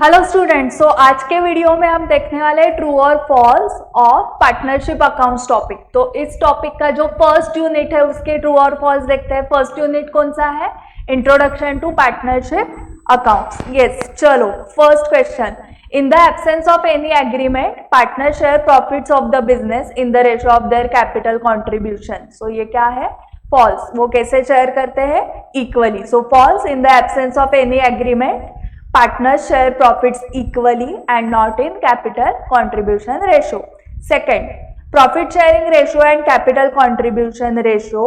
Hello students, सो आज के video में हम देखने वाले हैं ट्रू और false of partnership accounts topic. तो इस टॉपिक का जो फर्स्ट यूनिट है उसके ट्रू और फॉल्स देखते हैं। फर्स्ट यूनिट कौन सा है? Introduction to partnership accounts. Yes, चलो first question. In the absence of any agreement partner share profits of the business in the ratio of their capital contribution. So ये क्या है? फॉल्स। वो कैसे शेयर करते हैं? Equally. So false, in the absence of any agreement partners share profits equally and not in capital contribution ratio. Second, profit sharing ratio and capital contribution ratio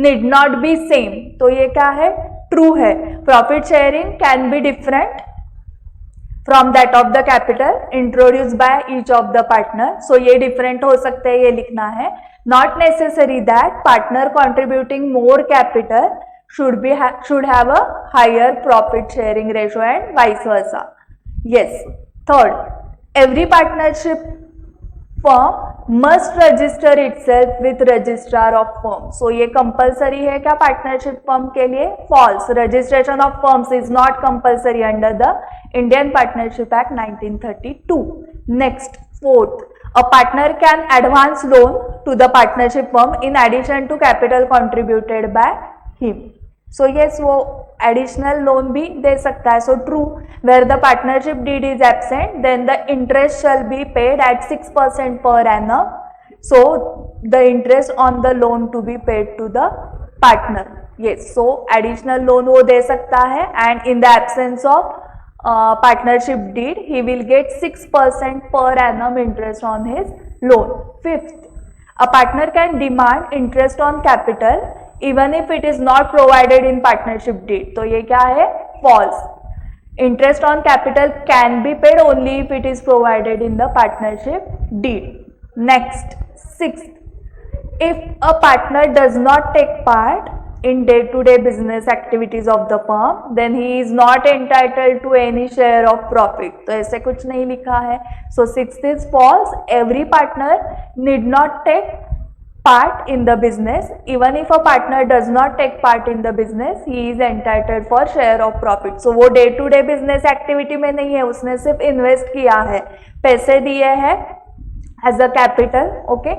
need not be same. तो ये क्या है? True है। Profit sharing can be different from that of the capital introduced by each of the partner. So ये different हो सकते हैं, ये लिखना है। Not necessary that partner contributing more capital should have a higher profit sharing ratio and vice versa. Yes. Third, every partnership firm must register itself with registrar of firm. So ये compulsory है क्या partnership firm के लिए? False. Registration of firms is not compulsory under the Indian Partnership Act 1932. Next, fourth, a partner can advance loan to the partnership firm in addition to capital contributed by him. So yes, वो additional loan भी दे सकता है. So true, where the partnership deed is absent, then the interest shall be paid at 6% per annum. So the interest on the loan to be paid to the partner. Yes, so additional loan वो दे सकता है, and in the absence of partnership deed, he will get 6% per annum interest on his loan. Fifth, a partner can demand interest on capital even if it is not provided in partnership deed. तो ये क्या है? False. Interest on capital can be paid only if it is provided in the partnership deed. Next, sixth, if a partner does not take part in day-to-day business activities of the firm, then he is not entitled to any share of profit. तो ऐसे कुछ नहीं लिखा है. So sixth is false. Every partner need not take part in the business. Even if a partner does not take part in the business, he is entitled for share of profit. So वो day to day business activity में नहीं है, उसने सिर्फ invest किया है, पैसे दिए हैं as a capital. Okay.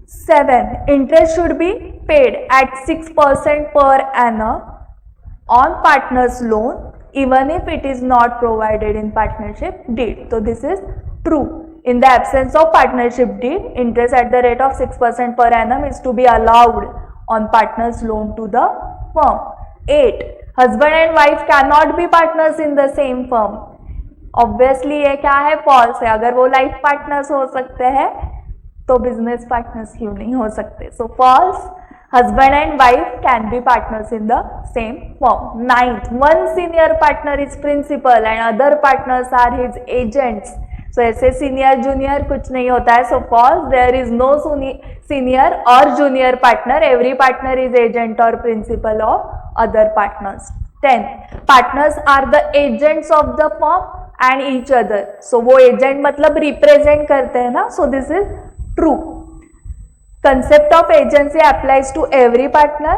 7, interest should be paid at 6% per annum on partner's loan even if it is not provided in partnership deed. So this is true. In the absence of partnership deed, interest at the rate of 6% per annum is to be allowed on partner's loan to the firm. 8, husband and wife cannot be partners in the same firm. Obviously ये क्या है? False है। अगर वो life partners हो सकते हैं तो business partners क्यों नहीं हो सकते? So false. Husband and wife can be partners in the same firm. 9th, one senior partner is principal and other partners are his agents. So ऐसे सीनियर जूनियर कुछ नहीं होता है. So false, there is no senior or junior partner. Every partner is agent or principal of other partners. 10, partners are the agents of the firm and each other. So वो agent मतलब represent करते हैं ना. So this is true. Concept of agency applies to every partner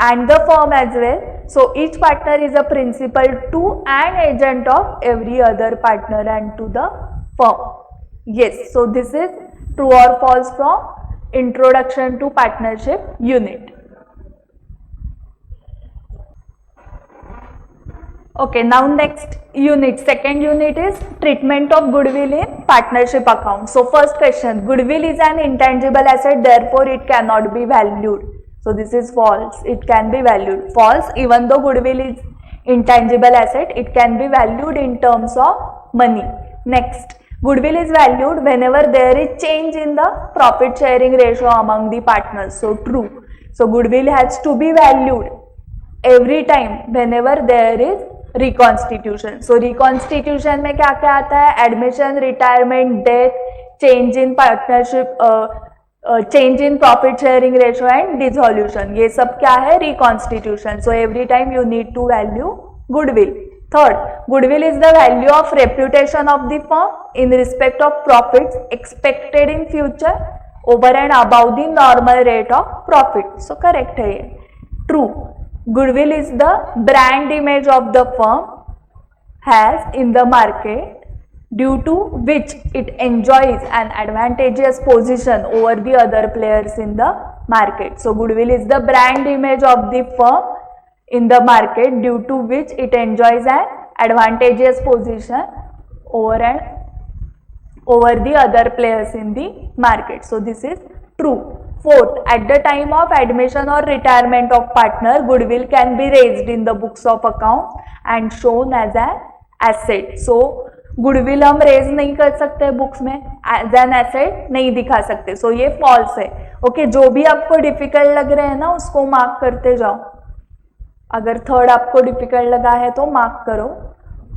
and the firm as well. So each partner is a principal to and agent of every other partner and to the firm. Yes, so this is true or false from introduction to partnership unit. Okay, now next unit, second unit is treatment of goodwill in partnership account. So first question, goodwill is an intangible asset, therefore it cannot be valued. So this is false. It can be valued. False, even though goodwill is intangible asset, it can be valued in terms of money. Next, goodwill is valued whenever there is change in the profit sharing ratio among the partners. So true. So goodwill has to be valued every time whenever there is reconstitution. So reconstitution में क्या क्या आता है? Admission, retirement, death, change in partnership, change in profit sharing ratio and dissolution. ये सब क्या है? Reconstitution. So every time you need to value goodwill. Third, goodwill is the value of reputation of the firm in respect of profits expected in future over and above the normal rate of profit. So correct है ये. True. Goodwill is the brand image of the firm has in the market due to which it enjoys an advantageous position over the other players in the market. So goodwill is the brand image of the firm in the market due to which it enjoys an advantageous position over the other players in the market. So this is true. Fourth, at the time of admission or retirement of partner, goodwill can be raised in the books of accounts and shown as an asset. So goodwill हम raise नहीं कर सकते books में, as an asset नहीं दिखा सकते. सो ये false है. ओके, जो भी आपको डिफिकल्ट लग रहे हैं ना उसको मार्क करते जाओ. अगर थर्ड आपको डिफिकल्ट लगा है तो मार्क करो.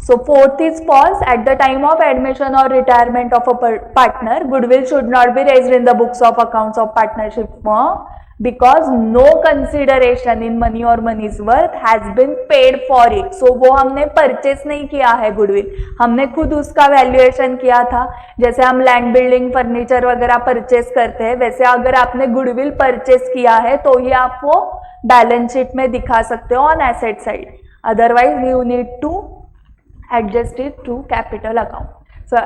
So fourth is false. At the time of admission और retirement of a partner, goodwill should not be raised in the books of accounts of partnership firm because no consideration in money or money's worth has been paid for it. So वो हमने purchase नहीं किया है goodwill, हमने खुद उसका valuation किया था. जैसे हम लैंड बिल्डिंग फर्नीचर वगैरह परचेस करते हैं, वैसे अगर आपने गुडविल परचेस किया है तो ये आप वो बैलेंस शीट में दिखा सकते हो on asset side. Otherwise you need to adjust it to capital account. So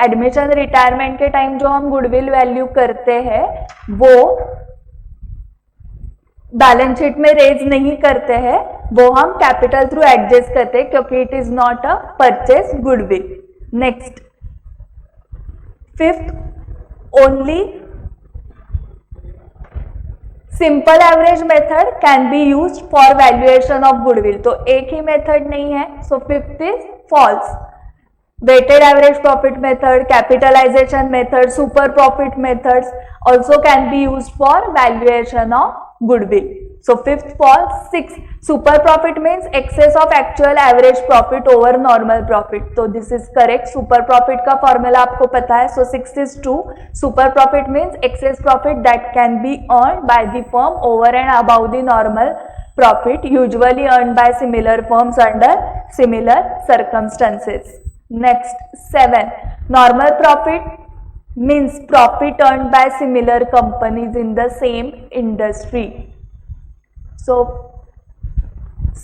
admission retirement के टाइम जो हम गुडविल वैल्यू करते हैं वो बैलेंस शीट में रेज नहीं करते हैं, वो हम कैपिटल थ्रू एडजस्ट करते हैं क्योंकि it is not a purchase goodwill. Next, fifth, only simple average method can be used for valuation of goodwill. तो एक ही मेथड नहीं है. So fifth is false. Weighted average profit method, capitalization method, super profit methods also can be used for valuation of goodwill. So fifth false. Sixth, super profit means excess of actual average profit over normal profit. So this is correct. Super profit का formula आपको पता है. So sixth is true. Super profit means excess profit that can be earned by the firm over and above the normal profit usually earned by similar firms under similar circumstances. Next, 7. Normal profit means profit earned by similar companies in the same industry. So,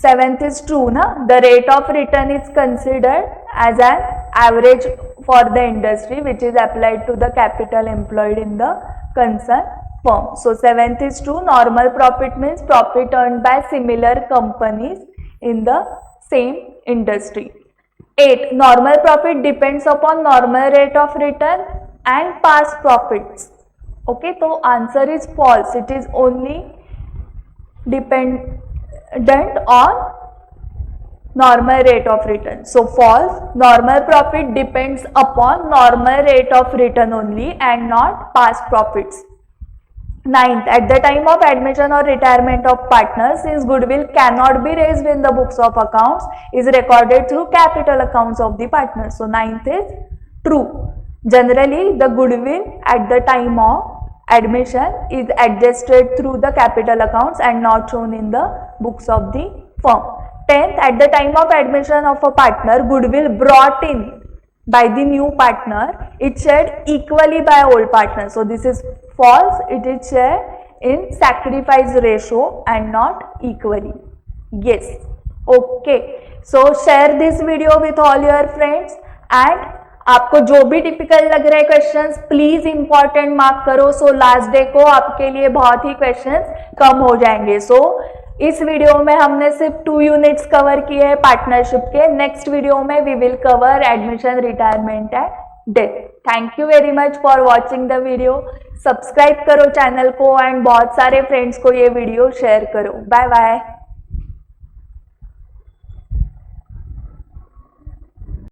7th is true, na? The rate of return is considered as an average for the industry which is applied to the capital employed in the concerned firm. So, 7th is true. Normal profit means profit earned by similar companies in the same industry. 8. Normal profit depends upon normal rate of return and past profits. Okay, so answer is false. It is only dependent on normal rate of return. So false. Normal profit depends upon normal rate of return only and not past profits. 9th, at the time of admission or retirement of partners, since goodwill cannot be raised in the books of accounts, is recorded through capital accounts of the partners. So 9th is true. Generally, the goodwill at the time of admission is adjusted through the capital accounts and not shown in the books of the firm. 10th, at the time of admission of a partner, goodwill brought in by the new partner, it shared equally by old partner. So this is false. It is shared in sacrifice ratio and not equally. Yes. Okay. So share this video with all your friends and आपको जो भी difficult लग रहे questions please important mark करो. So last day को आपके लिए बहुत ही क्वेश्चंस कम हो जाएंगे. सो इस वीडियो में हमने सिर्फ 2 यूनिट्स कवर किए हैं पार्टनरशिप के. नेक्स्ट वीडियो में we will cover admission, retirement and death. Thank you very much for watching the video. Subscribe करो चैनल को एंड बहुत सारे फ्रेंड्स को ये वीडियो शेयर करो. Bye bye.